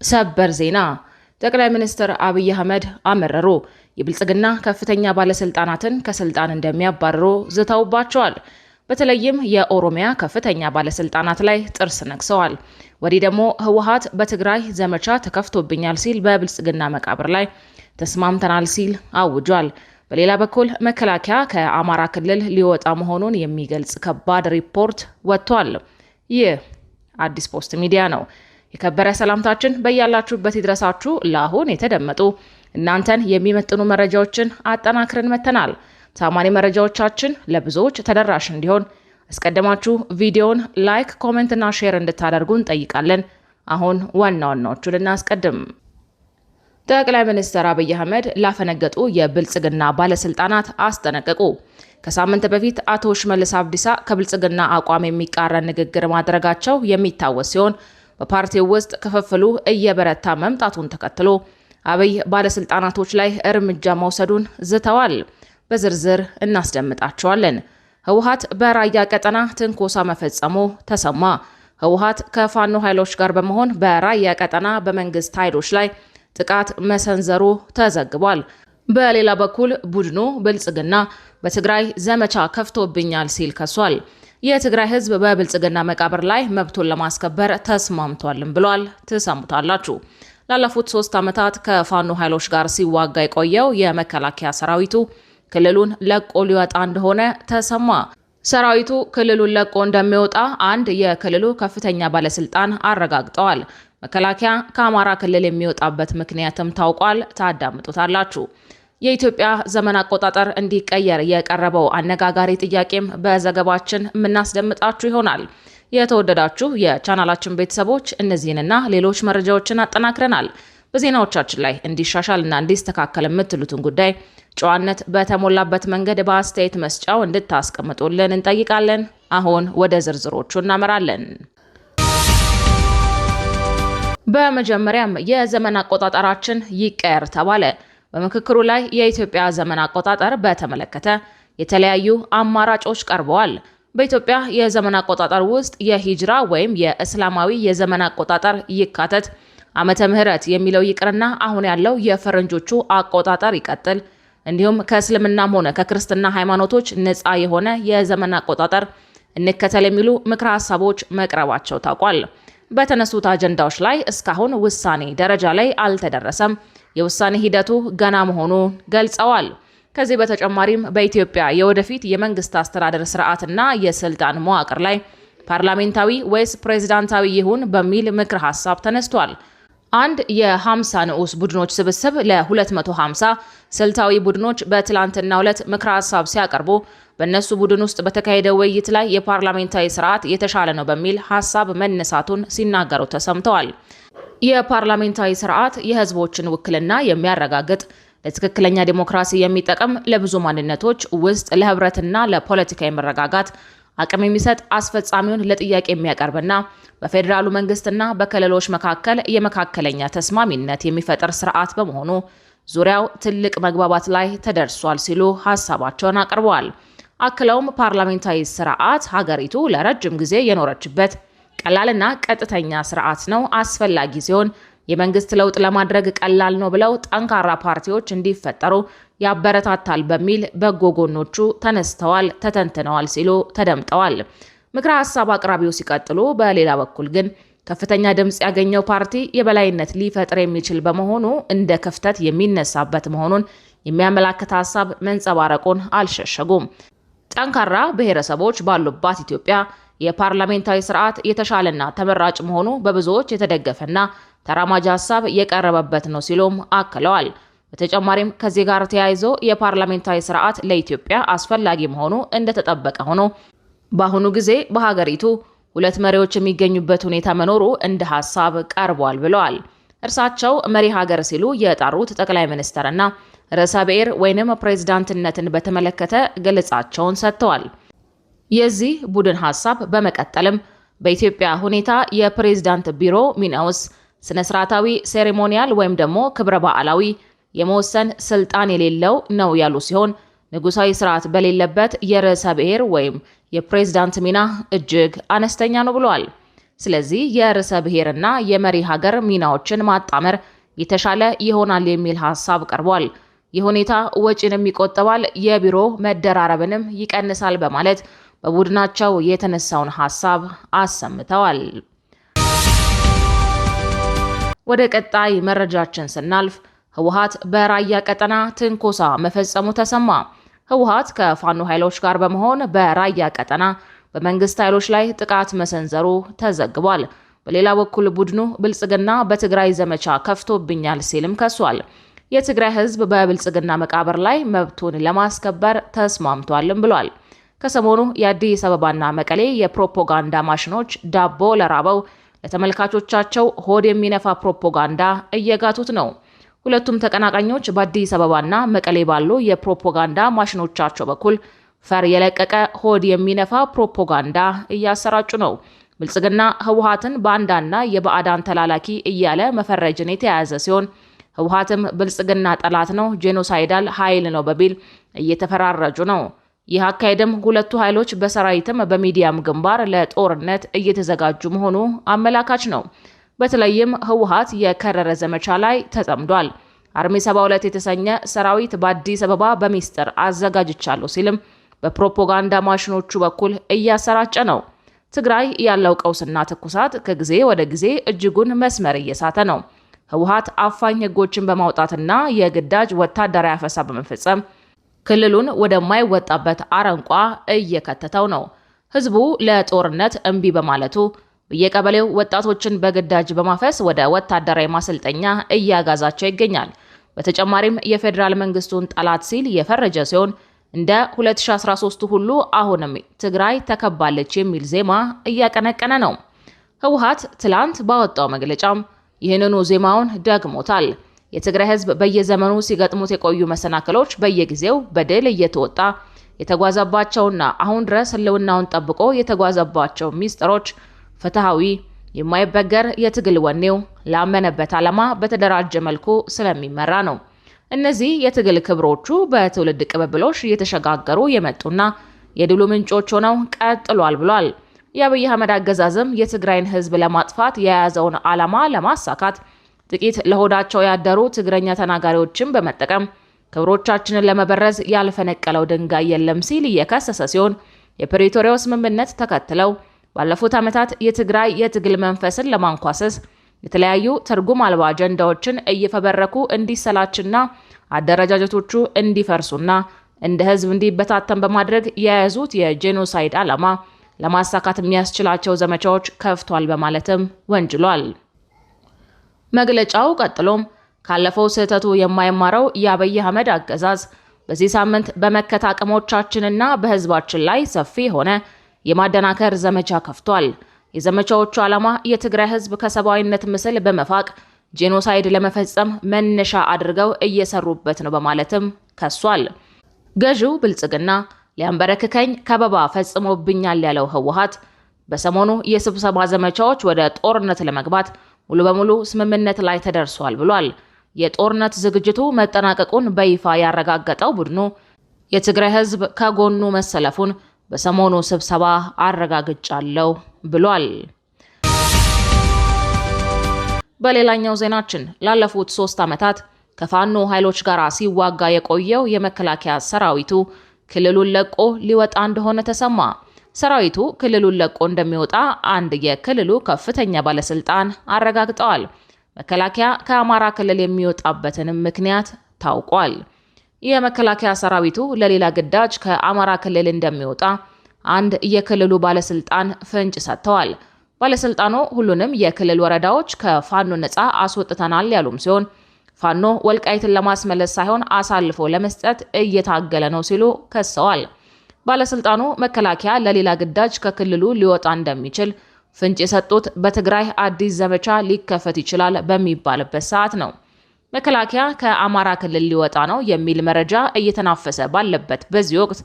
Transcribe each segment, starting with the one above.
ሰበር ዜና ጠቅላይ ሚኒስትር አብይ አህመድ አመረሩ። የብልጽግና ከፍተኛ ባለስልጣናትን ከስልጣን እንደሚያባርሩ ዝተውባቸዋል። በተለይም የኦሮሚያ ከፍተኛ ባለስልጣናት ላይ ጥርስ ነክሰዋል። ወዲህ ደግሞ ህወሓት በትግራይ ዘመቻ ተከፍቶብኛል ሲል በብልጽግና መቃብር ላይ ተስማምተናል ሲል አውጇል። በሌላ በኩል መከላከያ ከአማራ ክልል ሊወጣ መሆኑን የሚገልጽ ከባድ ሪፖርት ወጥቷል። ይህ አዲስ ፖስት ሚዲያ ነው። የከበረ ሰላምታችን በያላችሁበት ይድረሳችሁ። ለአሁን የተደመጡ እናንተን የሚመጥኑ መረጃዎችን አጠናክረን መተናል። ታማኒ መረጃዎቻችን ለብዙዎች ተደራሽ እንዲሆን አስቀድማችሁ ቪዲዮን ላይክ፣ ኮሜንት እና ሼር እንድታደርጉ እንጠይቃለን። አሁን ዋና ዋናዎቹን እናስቀድም። ጠቅላይ ሚኒስትር አብይ አህመድ ላፈነገጡ የብልጽግና ባለስልጣናት አስጠነቀቁ። ከሳምንት በፊት አቶ ሽመልስ አብዲሳ ከብልጽግና አቋም የሚቃረን ንግግር ማድረጋቸው የሚታወስ ሲሆን በፓርቲው ውስጥ ክፍፍሉ እየበረታ መምጣቱን ተከትሎ አብይ ባለስልጣናቶች ላይ እርምጃ መውሰዱን ዝተዋል። በዝርዝር እናስደምጣቸዋለን። ህወሓት በራያ ቀጠና ትንኮሳ መፈጸሙ ተሰማ። ህወሓት ከፋኖ ኃይሎች ጋር በመሆን በራያ ቀጠና በመንግስት ኃይሎች ላይ ጥቃት መሰንዘሩ ተዘግቧል። በሌላ በኩል ቡድኑ ብልጽግና በትግራይ ዘመቻ ከፍቶብኛል ሲል ከሷል። የትግራይ ህዝብ በብልጽግና መቃብር ላይ መብቱን ለማስከበር ተስማምቷልም ብሏል። ትሰሙታላችሁ። ላለፉት 3 ዓመታት ከፋኖ ኃይሎች ጋር ሲዋጋ የቆየው የመከላከያ ሰራዊቱ ክልሉን ለቆ ሊወጣ እንደሆነ ተሰማ። ሰራዊቱ ክልሉን ለቆ እንደሚወጣ አንድ የክልሉ ከፍተኛ ባለስልጣን አረጋግጠዋል። መከላከያ ከአማራ ክልል የሚወጣበት ምክንያትም ታውቋል። ታዳምጡታላችሁ። የኢትዮጵያ ዘመን አቆጣጠር እንዲቀየር የቀረበው አነጋጋሪ ጥያቄም በዘገባችን የምናስደምጣችሁ ይሆናል። የተወደዳችሁ የቻናላችን ቤተሰቦች እነዚህንና ሌሎች መረጃዎችን አጠናክረናል። በዜናዎቻችን ላይ እንዲሻሻልና እንዲስተካከል የምትሉትን ጉዳይ ጨዋነት በተሞላበት መንገድ በአስተያየት መስጫው እንድታስቀምጡልን እንጠይቃለን። አሁን ወደ ዝርዝሮቹ እናመራለን። በመጀመሪያም የዘመን አቆጣጠራችን ይቀየር ተባለ። በምክክሩ ላይ የኢትዮጵያ ዘመን አቆጣጠር በተመለከተ የተለያዩ አማራጮች ቀርበዋል። በኢትዮጵያ የዘመን አቆጣጠር ውስጥ የሂጅራ ወይም የእስላማዊ የዘመን አቆጣጠር ይካተት፣ ዓመተ ምህረት የሚለው ይቅርና አሁን ያለው የፈረንጆቹ አቆጣጠር ይቀጥል፣ እንዲሁም ከእስልምናም ሆነ ከክርስትና ሃይማኖቶች ነፃ የሆነ የዘመን አቆጣጠር እንከተል የሚሉ ምክረ ሀሳቦች መቅረባቸው ታውቋል። በተነሱት አጀንዳዎች ላይ እስካሁን ውሳኔ ደረጃ ላይ አልተደረሰም። የውሳኔ ሂደቱ ገና መሆኑን ገልጸዋል። ከዚህ በተጨማሪም በኢትዮጵያ የወደፊት የመንግስት አስተዳደር ስርዓትና የስልጣን መዋቅር ላይ ፓርላሜንታዊ ወይስ ፕሬዝዳንታዊ ይሁን በሚል ምክር ሀሳብ ተነስቷል። አንድ የ50 ንዑስ ቡድኖች ስብስብ ለ250 ስልታዊ ቡድኖች በትላንትናው ዕለት ምክር ሀሳብ ሲያቀርቡ በእነሱ ቡድን ውስጥ በተካሄደው ውይይት ላይ የፓርላሜንታዊ ስርዓት የተሻለ ነው በሚል ሀሳብ መነሳቱን ሲናገሩ ተሰምተዋል። የፓርላሜንታዊ ስርዓት የህዝቦችን ውክልና የሚያረጋግጥ ለትክክለኛ ዲሞክራሲ የሚጠቅም ለብዙ ማንነቶች ውስጥ ለህብረትና ለፖለቲካዊ መረጋጋት አቅም የሚሰጥ አስፈጻሚውን ለጥያቄ የሚያቀርብና በፌዴራሉ መንግስትና በክልሎች መካከል የመካከለኛ ተስማሚነት የሚፈጥር ስርዓት በመሆኑ ዙሪያው ትልቅ መግባባት ላይ ተደርሷል ሲሉ ሀሳባቸውን አቅርበዋል። አክለውም ፓርላሜንታዊ ስርዓት ሀገሪቱ ለረጅም ጊዜ የኖረችበት ቀላልና ቀጥተኛ ስርዓት ነው፣ አስፈላጊ ሲሆን የመንግስት ለውጥ ለማድረግ ቀላል ነው ብለው ጠንካራ ፓርቲዎች እንዲፈጠሩ ያበረታታል በሚል በጎ ጎኖቹ ተነስተዋል፣ ተተንትነዋል ሲሉ ተደምጠዋል። ምክረ ሀሳብ አቅራቢው ሲቀጥሉ፣ በሌላ በኩል ግን ከፍተኛ ድምፅ ያገኘው ፓርቲ የበላይነት ሊፈጥር የሚችል በመሆኑ እንደ ክፍተት የሚነሳበት መሆኑን የሚያመላክት ሀሳብ መንጸባረቁን አልሸሸጉም። ጠንካራ ብሔረሰቦች ባሉባት ኢትዮጵያ የፓርላሜንታዊ ስርዓት የተሻለና ተመራጭ መሆኑ በብዙዎች የተደገፈና ተራማጅ ሀሳብ የቀረበበት ነው ሲሉም አክለዋል። በተጨማሪም ከዚህ ጋር ተያይዞ የፓርላሜንታዊ ስርዓት ለኢትዮጵያ አስፈላጊ መሆኑ እንደተጠበቀ ሆኖ በአሁኑ ጊዜ በሀገሪቱ 2 መሪዎች የሚገኙበት ሁኔታ መኖሩ እንደ ሀሳብ ቀርቧል ብለዋል። እርሳቸው መሪ ሀገር ሲሉ የጠሩት ጠቅላይ ሚኒስትርና ርዕሰ ብሔር ወይንም ፕሬዝዳንትነትን በተመለከተ ገለጻቸውን ሰጥተዋል። የዚህ ቡድን ሀሳብ በመቀጠልም በኢትዮጵያ ሁኔታ የፕሬዝዳንት ቢሮ ሚናውስ ስነ ስርዓታዊ ሴሬሞኒያል ወይም ደግሞ ክብረ በዓላዊ የመወሰን ስልጣን የሌለው ነው ያሉ ሲሆን ንጉሳዊ ስርዓት በሌለበት የርዕሰ ብሔር ወይም የፕሬዝዳንት ሚና እጅግ አነስተኛ ነው ብለዋል። ስለዚህ የርዕሰ ብሔርና የመሪ ሀገር ሚናዎችን ማጣመር የተሻለ ይሆናል የሚል ሐሳብ ቀርቧል። ይህ ሁኔታ ወጪንም ይቆጥባል፣ የቢሮ መደራረብንም ይቀንሳል በማለት በቡድናቸው የተነሳውን ሐሳብ አሰምተዋል። ወደ ቀጣይ መረጃችን ስናልፍ ህወሓት በራያ ቀጠና ትንኮሳ መፈጸሙ ተሰማ። ህወሓት ከፋኖ ኃይሎች ጋር በመሆን በራያ ቀጠና በመንግስት ኃይሎች ላይ ጥቃት መሰንዘሩ ተዘግቧል። በሌላ በኩል ቡድኑ ብልጽግና በትግራይ ዘመቻ ከፍቶብኛል ሲልም ከሷል። የትግራይ ህዝብ በብልጽግና መቃብር ላይ መብቱን ለማስከበር ተስማምቷልም ብሏል። ከሰሞኑ የአዲስ አበባና መቀሌ የፕሮፓጋንዳ ማሽኖች ዳቦ ለራበው ለተመልካቾቻቸው ሆድ የሚነፋ ፕሮፓጋንዳ እየጋቱት ነው። ሁለቱም ተቀናቃኞች በአዲስ አበባና መቀሌ ባሉ የፕሮፓጋንዳ ማሽኖቻቸው በኩል ፈር የለቀቀ ሆድ የሚነፋ ፕሮፓጋንዳ እያሰራጩ ነው። ብልጽግና ህወሓትን ባንዳና የባዕዳን ተላላኪ እያለ መፈረጅን የተያያዘ ሲሆን ህወሓትም ብልጽግና ጠላት ነው፣ ጄኖሳይዳል ኃይል ነው በሚል እየተፈራረጁ ነው። ይህ አካሄድም ሁለቱ ኃይሎች በሰራዊትም በሚዲያም ግንባር ለጦርነት እየተዘጋጁ መሆኑ አመላካች ነው። በተለይም ህወሓት የከረረ ዘመቻ ላይ ተጠምዷል። አርሚ 72 የተሰኘ ሰራዊት በአዲስ አበባ በሚስጥር አዘጋጅቻለሁ ሲልም በፕሮፓጋንዳ ማሽኖቹ በኩል እያሰራጨ ነው። ትግራይ ያለው ቀውስና ትኩሳት ከጊዜ ወደ ጊዜ እጅጉን መስመር እየሳተ ነው። ህወሓት አፋኝ ህጎችን በማውጣትና የግዳጅ ወታደራዊ አፈሳ በመፈጸም ክልሉን ወደማይወጣበት አረንቋ እየከተተው ነው። ህዝቡ ለጦርነት እምቢ በማለቱ በየቀበሌው ወጣቶችን በግዳጅ በማፈስ ወደ ወታደራዊ ማሰልጠኛ እያጋዛቸው ይገኛል። በተጨማሪም የፌዴራል መንግስቱን ጠላት ሲል የፈረጀ ሲሆን እንደ 2013 ሁሉ አሁንም ትግራይ ተከባለች የሚል ዜማ እያቀነቀነ ነው። ህወሓት ትላንት ባወጣው መግለጫም ይህንኑ ዜማውን ደግሞታል። የትግራይ ህዝብ በየዘመኑ ሲገጥሙት የቆዩ መሰናክሎች በየጊዜው በድል እየተወጣ የተጓዘባቸውና አሁን ድረስ ህልውናውን ጠብቆ የተጓዘባቸው ሚስጥሮች ፍትሃዊ፣ የማይበገር የትግል ወኔው ላመነበት ዓላማ በተደራጀ መልኩ ስለሚመራ ነው። እነዚህ የትግል ክብሮቹ በትውልድ ቅብብሎሽ እየተሸጋገሩ የመጡና የድሉ ምንጮች ሆነው ቀጥሏል ብሏል። የአብይ አህመድ አገዛዝም የትግራይን ህዝብ ለማጥፋት የያዘውን ዓላማ ለማሳካት ጥቂት ለሆዳቸው ያደሩ ትግረኛ ተናጋሪዎችን በመጠቀም ክብሮቻችንን ለመበረዝ ያልፈነቀለው ድንጋይ የለም ሲል እየከሰሰ ሲሆን የፕሪቶሪያው ስምምነት ተከትለው ባለፉት ዓመታት የትግራይ የትግል መንፈስን ለማንኳሰስ የተለያዩ ትርጉም አልባ አጀንዳዎችን እየፈበረኩ እንዲሰላችና አደረጃጀቶቹ እንዲፈርሱና እንደ ህዝብ እንዲበታተን በማድረግ የያዙት የጄኖሳይድ ዓላማ ለማሳካት የሚያስችላቸው ዘመቻዎች ከፍቷል በማለትም ወንጅሏል። መግለጫው ቀጥሎም ካለፈው ስህተቱ የማይማረው የአብይ አህመድ አገዛዝ በዚህ ሳምንት በመከታ አቅሞቻችንና በህዝባችን ላይ ሰፊ የሆነ የማደናከር ዘመቻ ከፍቷል። የዘመቻዎቹ ዓላማ የትግራይ ህዝብ ከሰብአዊነት ምስል በመፋቅ ጄኖሳይድ ለመፈጸም መነሻ አድርገው እየሰሩበት ነው በማለትም ከሷል። ገዢው ብልጽግና ሊያንበረክከኝ ከበባ ፈጽሞብኛል ያለው ህወሓት በሰሞኑ የስብሰባ ዘመቻዎች ወደ ጦርነት ለመግባት ሙሉ በሙሉ ስምምነት ላይ ተደርሷል ብሏል። የጦርነት ዝግጅቱ መጠናቀቁን በይፋ ያረጋገጠው ቡድኑ የትግራይ ህዝብ ከጎኑ መሰለፉን በሰሞኑ ስብሰባ አረጋግጫለሁ ብሏል። በሌላኛው ዜናችን ላለፉት 3 ዓመታት ከፋኖ ኃይሎች ጋር ሲዋጋ የቆየው የመከላከያ ሰራዊቱ ክልሉን ለቆ ሊወጣ እንደሆነ ተሰማ። ሰራዊቱ ክልሉን ለቆ እንደሚወጣ አንድ የክልሉ ከፍተኛ ባለስልጣን አረጋግጠዋል። መከላከያ ከአማራ ክልል የሚወጣበትንም ምክንያት ታውቋል። የመከላከያ ሰራዊቱ ለሌላ ግዳጅ ከአማራ ክልል እንደሚወጣ አንድ የክልሉ ባለስልጣን ፍንጭ ሰጥተዋል። ባለስልጣኑ ሁሉንም የክልል ወረዳዎች ከፋኖ ነፃ አስወጥተናል ያሉም ሲሆን ፋኖ ወልቃይትን ለማስመለስ ሳይሆን አሳልፎ ለመስጠት እየታገለ ነው ሲሉ ከሰዋል። ባለስልጣኑ መከላከያ ለሌላ ግዳጅ ከክልሉ ሊወጣ እንደሚችል ፍንጭ የሰጡት በትግራይ አዲስ ዘመቻ ሊከፈት ይችላል በሚባልበት ሰዓት ነው። መከላከያ ከአማራ ክልል ሊወጣ ነው የሚል መረጃ እየተናፈሰ ባለበት በዚህ ወቅት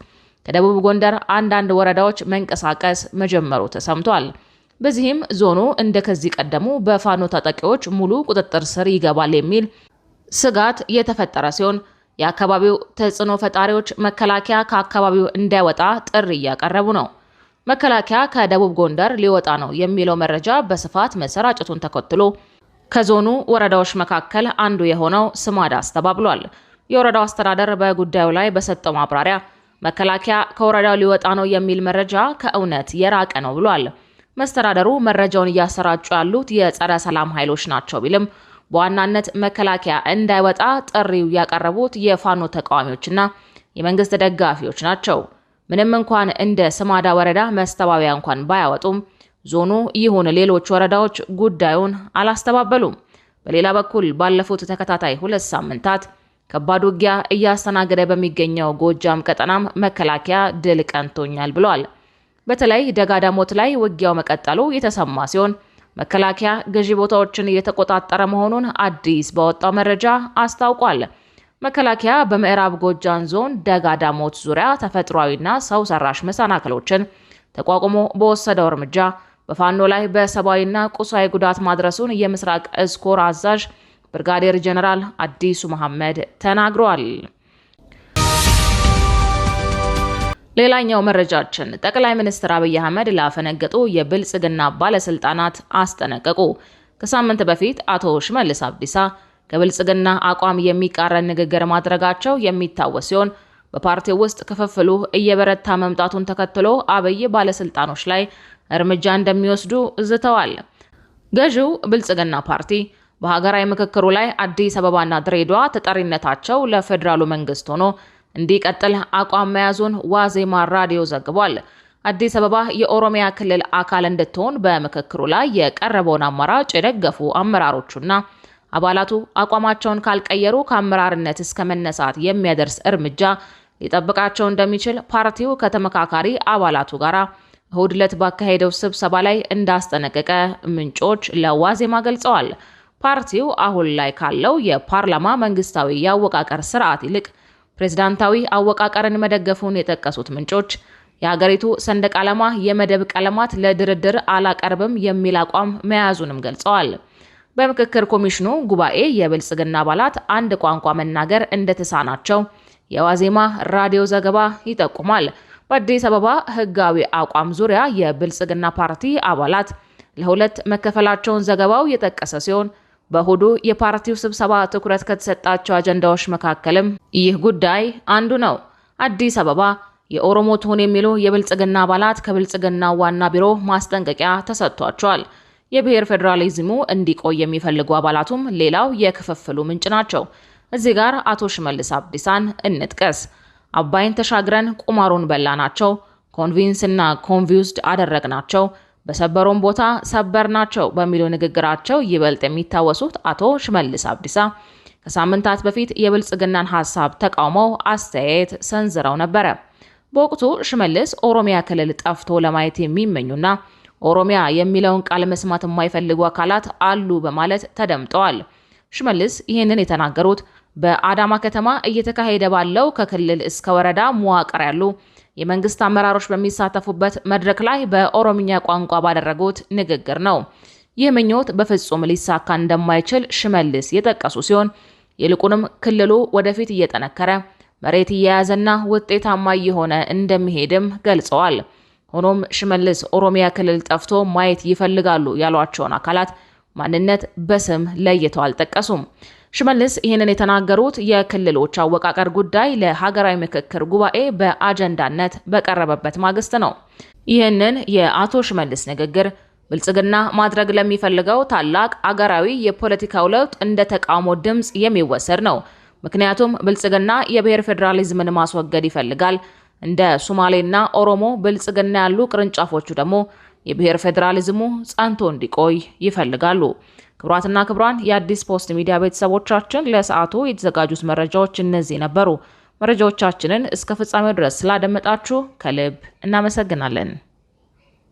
ከደቡብ ጎንደር አንዳንድ ወረዳዎች መንቀሳቀስ መጀመሩ ተሰምቷል። በዚህም ዞኑ እንደ ከዚህ ቀደሙ በፋኖ ታጣቂዎች ሙሉ ቁጥጥር ስር ይገባል የሚል ስጋት የተፈጠረ ሲሆን የአካባቢው ተጽዕኖ ፈጣሪዎች መከላከያ ከአካባቢው እንዳይወጣ ጥሪ እያቀረቡ ነው። መከላከያ ከደቡብ ጎንደር ሊወጣ ነው የሚለው መረጃ በስፋት መሰራጨቱን ተከትሎ ከዞኑ ወረዳዎች መካከል አንዱ የሆነው ስማዳ አስተባብሏል። የወረዳው አስተዳደር በጉዳዩ ላይ በሰጠው ማብራሪያ መከላከያ ከወረዳው ሊወጣ ነው የሚል መረጃ ከእውነት የራቀ ነው ብሏል። መስተዳደሩ መረጃውን እያሰራጩ ያሉት የጸረ ሰላም ኃይሎች ናቸው ቢልም በዋናነት መከላከያ እንዳይወጣ ጥሪው ያቀረቡት የፋኖ ተቃዋሚዎችና የመንግስት ደጋፊዎች ናቸው። ምንም እንኳን እንደ ስማዳ ወረዳ መስተባበያ እንኳን ባያወጡም ዞኑ ይሁን ሌሎች ወረዳዎች ጉዳዩን አላስተባበሉም። በሌላ በኩል ባለፉት ተከታታይ 2 ሳምንታት ከባድ ውጊያ እያስተናገደ በሚገኘው ጎጃም ቀጠናም መከላከያ ድል ቀንቶኛል ብሏል። በተለይ ደጋዳሞት ላይ ውጊያው መቀጠሉ የተሰማ ሲሆን መከላከያ ገዢ ቦታዎችን እየተቆጣጠረ መሆኑን አዲስ በወጣው መረጃ አስታውቋል። መከላከያ በምዕራብ ጎጃም ዞን ደጋዳሞት ዙሪያ ተፈጥሯዊና ሰው ሰራሽ መሰናክሎችን ተቋቁሞ በወሰደው እርምጃ በፋኖ ላይ በሰብአዊና ቁሳዊ ጉዳት ማድረሱን የምስራቅ እዝ ኮር አዛዥ ብርጋዴር ጀነራል አዲሱ መሐመድ ተናግረዋል። ሌላኛው መረጃችን ጠቅላይ ሚኒስትር አብይ አህመድ ላፈነገጡ የብልጽግና ባለስልጣናት አስጠነቀቁ። ከሳምንት በፊት አቶ ሽመልስ አብዲሳ ከብልጽግና አቋም የሚቃረን ንግግር ማድረጋቸው የሚታወስ ሲሆን በፓርቲው ውስጥ ክፍፍሉ እየበረታ መምጣቱን ተከትሎ አብይ ባለስልጣኖች ላይ እርምጃ እንደሚወስዱ ዝተዋል። ገዢው ብልጽግና ፓርቲ በሀገራዊ ምክክሩ ላይ አዲስ አበባና ድሬዳዋ ተጠሪነታቸው ለፌዴራሉ መንግስት ሆኖ እንዲቀጥል አቋም መያዙን ዋዜማ ራዲዮ ዘግቧል። አዲስ አበባ የኦሮሚያ ክልል አካል እንድትሆን በምክክሩ ላይ የቀረበውን አማራጭ የደገፉ አመራሮቹና አባላቱ አቋማቸውን ካልቀየሩ ከአመራርነት እስከ መነሳት የሚያደርስ እርምጃ ሊጠብቃቸው እንደሚችል ፓርቲው ከተመካካሪ አባላቱ ጋር እሁድ ዕለት ባካሄደው ስብሰባ ላይ እንዳስጠነቀቀ ምንጮች ለዋዜማ ገልጸዋል። ፓርቲው አሁን ላይ ካለው የፓርላማ መንግስታዊ የአወቃቀር ስርዓት ይልቅ ፕሬዝዳንታዊ አወቃቀርን መደገፉን የጠቀሱት ምንጮች የሀገሪቱ ሰንደቅ ዓላማ የመደብ ቀለማት ለድርድር አላቀርብም የሚል አቋም መያዙንም ገልጸዋል። በምክክር ኮሚሽኑ ጉባኤ የብልጽግና አባላት አንድ ቋንቋ መናገር እንደተሳናቸው የዋዜማ ራዲዮ ዘገባ ይጠቁማል። በአዲስ አበባ ህጋዊ አቋም ዙሪያ የብልጽግና ፓርቲ አባላት ለሁለት መከፈላቸውን ዘገባው የጠቀሰ ሲሆን በእሁዱ የፓርቲው ስብሰባ ትኩረት ከተሰጣቸው አጀንዳዎች መካከልም ይህ ጉዳይ አንዱ ነው። አዲስ አበባ የኦሮሞ ትሁን የሚሉ የብልጽግና አባላት ከብልጽግና ዋና ቢሮ ማስጠንቀቂያ ተሰጥቷቸዋል። የብሔር ፌዴራሊዝሙ እንዲቆይ የሚፈልጉ አባላቱም ሌላው የክፍፍሉ ምንጭ ናቸው። እዚህ ጋር አቶ ሽመልስ አብዲሳን እንጥቀስ። አባይን ተሻግረን ቁማሩን በላናቸው፣ ኮንቪንስና ኮንቪውስድ አደረግናቸው፣ በሰበሮን ቦታ ሰበርናቸው በሚሉ ንግግራቸው ይበልጥ የሚታወሱት አቶ ሽመልስ አብዲሳ ከሳምንታት በፊት የብልጽግናን ሀሳብ ተቃውመው አስተያየት ሰንዝረው ነበረ። በወቅቱ ሽመልስ ኦሮሚያ ክልል ጠፍቶ ለማየት የሚመኙና ኦሮሚያ የሚለውን ቃል መስማት የማይፈልጉ አካላት አሉ በማለት ተደምጠዋል። ሽመልስ ይህንን የተናገሩት በአዳማ ከተማ እየተካሄደ ባለው ከክልል እስከ ወረዳ መዋቅር ያሉ የመንግስት አመራሮች በሚሳተፉበት መድረክ ላይ በኦሮምኛ ቋንቋ ባደረጉት ንግግር ነው። ይህ ምኞት በፍጹም ሊሳካ እንደማይችል ሽመልስ የጠቀሱ ሲሆን ይልቁንም ክልሉ ወደፊት እየጠነከረ መሬት እየያዘና ውጤታማ እየሆነ እንደሚሄድም ገልጸዋል። ሆኖም ሽመልስ ኦሮሚያ ክልል ጠፍቶ ማየት ይፈልጋሉ ያሏቸውን አካላት ማንነት በስም ለይተው አልጠቀሱም። ሽመልስ ይህንን የተናገሩት የክልሎች አወቃቀር ጉዳይ ለሀገራዊ ምክክር ጉባኤ በአጀንዳነት በቀረበበት ማግስት ነው። ይህንን የአቶ ሽመልስ ንግግር ብልጽግና ማድረግ ለሚፈልገው ታላቅ አገራዊ የፖለቲካው ለውጥ እንደ ተቃውሞ ድምፅ የሚወሰድ ነው። ምክንያቱም ብልጽግና የብሔር ፌዴራሊዝምን ማስወገድ ይፈልጋል። እንደ ሶማሌና ኦሮሞ ብልጽግና ያሉ ቅርንጫፎቹ ደግሞ የብሔር ፌዴራሊዝሙ ጸንቶ እንዲቆይ ይፈልጋሉ። ክቡራትና ክቡራን የአዲስ ፖስት ሚዲያ ቤተሰቦቻችን ለሰዓቱ የተዘጋጁት መረጃዎች እነዚህ ነበሩ። መረጃዎቻችንን እስከ ፍጻሜው ድረስ ስላደመጣችሁ ከልብ እናመሰግናለን።